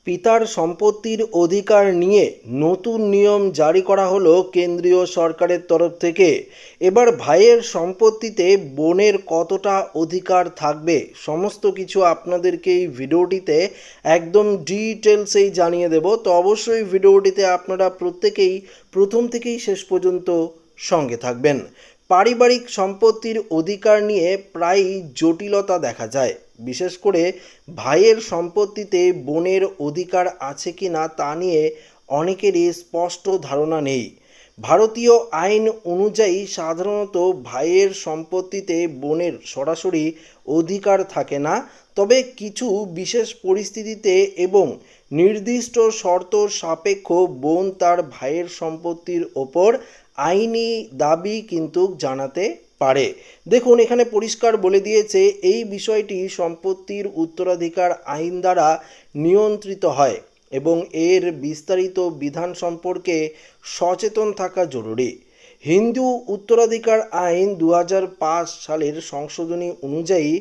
পিতার সম্পত্তির অধিকার নিয়ে নতুন নিয়ম জারি করা হলো কেন্দ্রীয় সরকারের তরফ থেকে। এবার ভাইয়ের সম্পত্তিতে বোনের কতটা অধিকার থাকবে সমস্ত কিছু আপনাদেরকে এই ভিডিওটিতে একদম ডিটেলসেই জানিয়ে দেব। তো অবশ্যই ভিডিওটিতে আপনারা প্রত্যেকেই প্রথম থেকেই শেষ পর্যন্ত সঙ্গে থাকবেন। পারিবারিক সম্পত্তির অধিকার নিয়ে প্রায়ই জটিলতা দেখা যায়, বিশেষ করে ভাইয়ের সম্পত্তিতে বোনের অধিকার আছে কি না তা নিয়ে অনেকেরই স্পষ্ট ধারণা নেই। ভারতীয় আইন অনুযায়ী সাধারণত ভাইয়ের সম্পত্তিতে বোনের সরাসরি অধিকার থাকে না, তবে কিছু বিশেষ পরিস্থিতিতে এবং নির্দিষ্ট শর্ত সাপেক্ষ বোন তার ভাইয়ের সম্পত্তির ওপর আইনি দাবি কিন্তু জানাতে পারে। দেখুন, এখানে পরিষ্কার বলে দিয়েছে এই বিষয়টি সম্পত্তির উত্তরাধিকার আইন দ্বারা নিয়ন্ত্রিত হয় এবং এর বিস্তারিত বিধান সম্পর্কে সচেতন থাকা জরুরি। হিন্দু উত্তরাধিকার আইন 2005 সালের সংশোধনী অনুযায়ী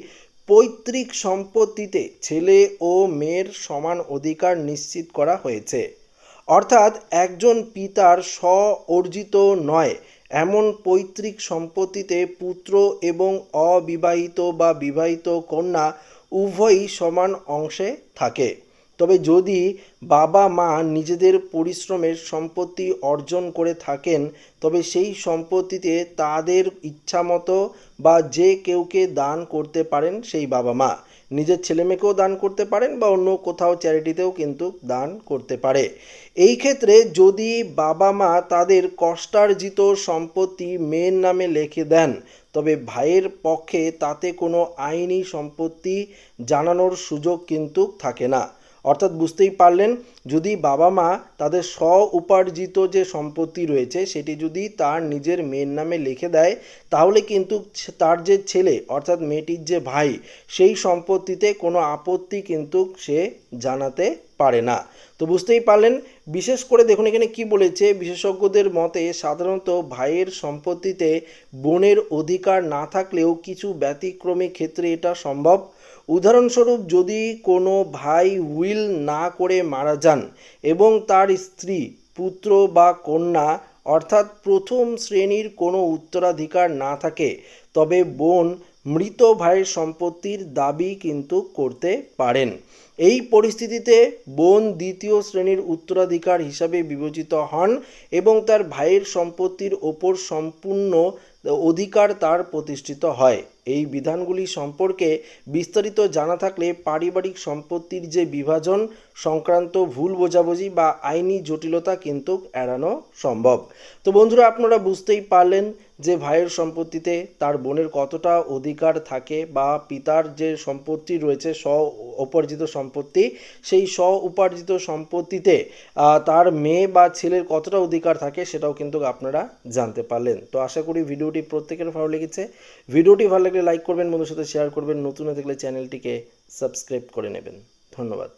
পৈতৃক সম্পত্তিতে ছেলে ও মেয়ের সমান অধিকার নিশ্চিত করা হয়েছে। অর্থাৎ একজন পিতার স্ব-অর্জিত নয় এমন পৈতৃক সম্পত্তিতে পুত্র এবং অবিবাহিত বা বিবাহিত কন্যা উভয়ই সমান অংশে থাকে। তবে যদি বাবা মা নিজেদের পরিশ্রমের সম্পত্তি অর্জন করে থাকেন, তবে সেই সম্পত্তিতে তাদের ইচ্ছামতো বা যে কেউকে দান করতে পারেন। সেই বাবা মা নিজের ছেলেমেয়েকেও দান করতে পারেন বা অন্য কোথাও চ্যারিটিতেও কিন্তু দান করতে পারে। এই ক্ষেত্রে যদি বাবা মা তাদের কষ্টার্জিত সম্পত্তি মেয়ের নামে লিখে দেন, তবে ভাইয়ের পক্ষে তাতে কোনো আইনি সম্পত্তি জানানোর সুযোগ কিন্তু থাকে না। অর্থাৎ বুঝতেই পারলেন, যদি বাবা মা তাদের স্ব উপার্জিত যে সম্পত্তি রয়েছে সেটি যদি তার নিজের মেয়ের নামে লিখে দেয়, তাহলে কিন্তু তার যে ছেলে অর্থাৎ মেয়েটির যে ভাই, সেই সম্পত্তিতে কোনো আপত্তি কিন্তু সে জানাতে পারে না। তো বুঝতেই পারলেন। বিশেষ করে দেখুন এখানে কি বলেছে, বিশেষজ্ঞদের মতে সাধারণত ভাইয়ের সম্পত্তিতে বোনের অধিকার না থাকলেও কিছু ব্যতিক্রমী ক্ষেত্রে এটা সম্ভব। উদাহরণস্বরূপ, যদি কোনো ভাই উইল না করে মারা যান এবং তার স্ত্রী, পুত্র বা কন্যা অর্থাৎ প্রথম শ্রেণীর কোনো উত্তরাধিকার না থাকে, তবে বোন মৃত ভাইয়ের সম্পত্তির দাবি কিন্তু করতে পারেন। এই পরিস্থিতিতে বোন দ্বিতীয় শ্রেণীর উত্তরাধিকার হিসাবে বিবেচিত হন এবং তার ভাইয়ের সম্পত্তির ওপর সম্পূর্ণ অধিকার তার প্রতিষ্ঠিত হয়। এই বিধানগুলি সম্পর্কে বিস্তারিত জানা থাকলে পারিবারিক সম্পত্তির যে বিভাজন সংক্রান্ত ভুল বোঝাবুঝি বা আইনি জটিলতা কিন্তু এড়ানো সম্ভব। তো বন্ধুরা, আপনারা বুঝতেই পারলেন যে ভাইয়ের সম্পত্তিতে তার বোনের কতটা অধিকার থাকে বা পিতার যে সম্পত্তি রয়েছে স্ব উপার্জিত সম্পত্তি, সেই স্ব উপার্জিত সম্পত্তিতে তার মেয়ে বা ছেলের কতটা অধিকার থাকে সেটাও কিন্তু আপনারা জানতে পারলেন। তো আশা করি ভিডিওটি প্রত্যেকের ভালো লেগেছে। ভিডিওটি ভালো লাগলে লাইক করবেন, বন্ধুর সাথে শেয়ার করবেন, নতুন হয়ে থাকলে চ্যানেলটিকে সাবস্ক্রাইব করে নেবেন। ধন্যবাদ।